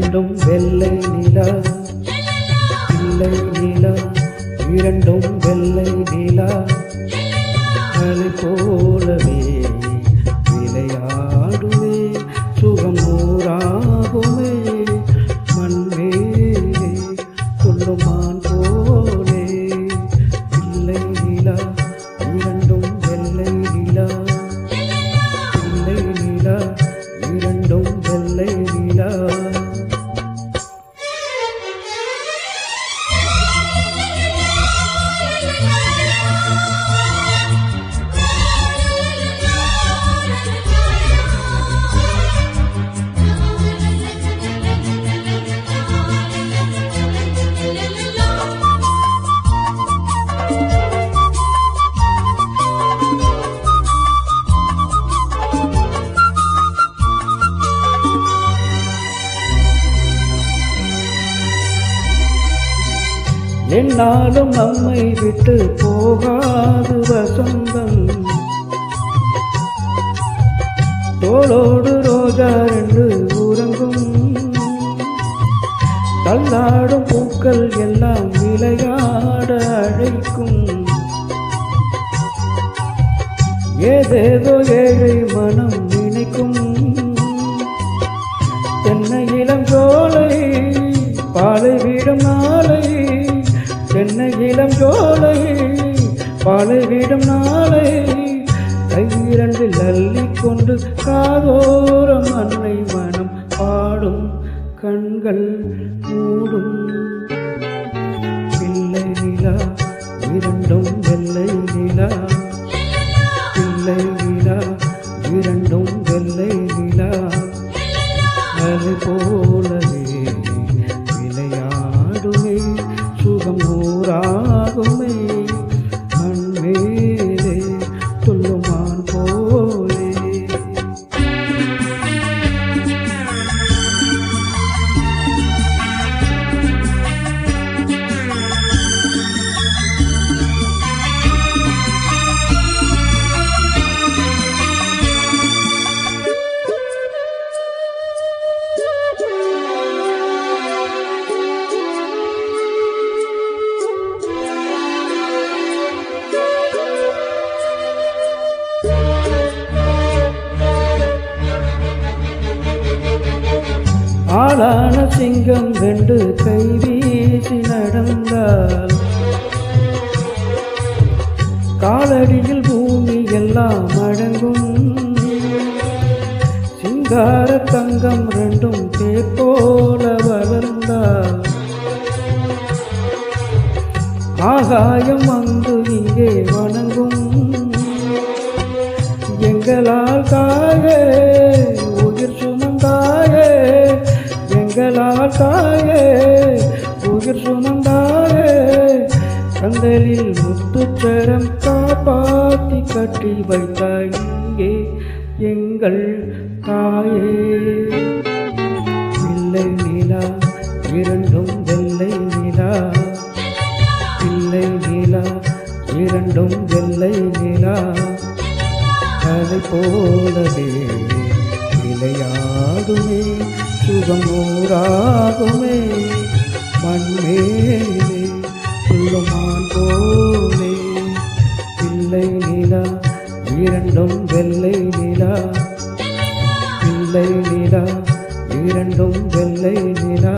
இரண்டும் வெள்ளை நிலா பிள்ளை நிலா இரண்டும் வெள்ளை நிலா அலை போலவே விளையாடுவே சுகம் ஊராகுமே மண்மேலே துள்ளுமான் போலே பிள்ளை நிலா இரண்டும் வெள்ளை நிலா பிள்ளை நிலா இரண்டும் வெள்ளை நிலா என்னாலும் நம்மை விட்டு போகாது வசந்தம் தோளோடு ரோஜா ரெண்டு உறங்கும் தள்ளாடும் பூக்கள் எல்லாம் விளையாட அழைக்கும் ஏதேதோ ஏழை மனம் நினைக்கும் தென்னை இளம் சோலை பாலை வீடும் நாளை தென்னை இளம் சோலை பாலை வீடும் நாளை கையிரண்டில் அள்ளிக்கொண்டு காதோரம் அன்னை மனம் பாடும் கண்கள் மூடும் பிள்ளை நிலா இரண்டும் வெள்ளை நிலா பிள்ளை நிலா இரண்டும் வெள்ளை நிலா அலை போலவே விளையாடுமே சுகம் ஊராகுமே மண்மேலே துள்ளுமான் போலே ஆளான சிங்கம் வெண்டு கை வீசி நடந்தால் காலடியில் பூமி எல்லாம் அடங்கும் சிங்கார தங்கம் ரெண்டும் தேர் போல வளர்ந்தால் ஆகாயம் வந்து இங்கே வணங்கும் எங்களால் தாயே உயிர் சுமந்தாயே எங்களால் தாயே உயிர் சுமந்தாயே கந்தலில் முத்துச்சரம் காப்பாத்தி கட்டி வைத்தாய் இங்கே எங்கள் தாயே பிள்ளை நிலா இரண்டும் வெள்ளை நிலா பிள்ளை நிலா இரண்டும் வெள்ளை நிலா அலை போலவே விளையாடுமே சுகம் ஊராகுமே மண்மேலே துள்ளுமான் போலே பிள்ளை நிலா இரண்டும் வெள்ளை நிலா பிள்ளை நிலா இரண்டும் வெள்ளை நிலா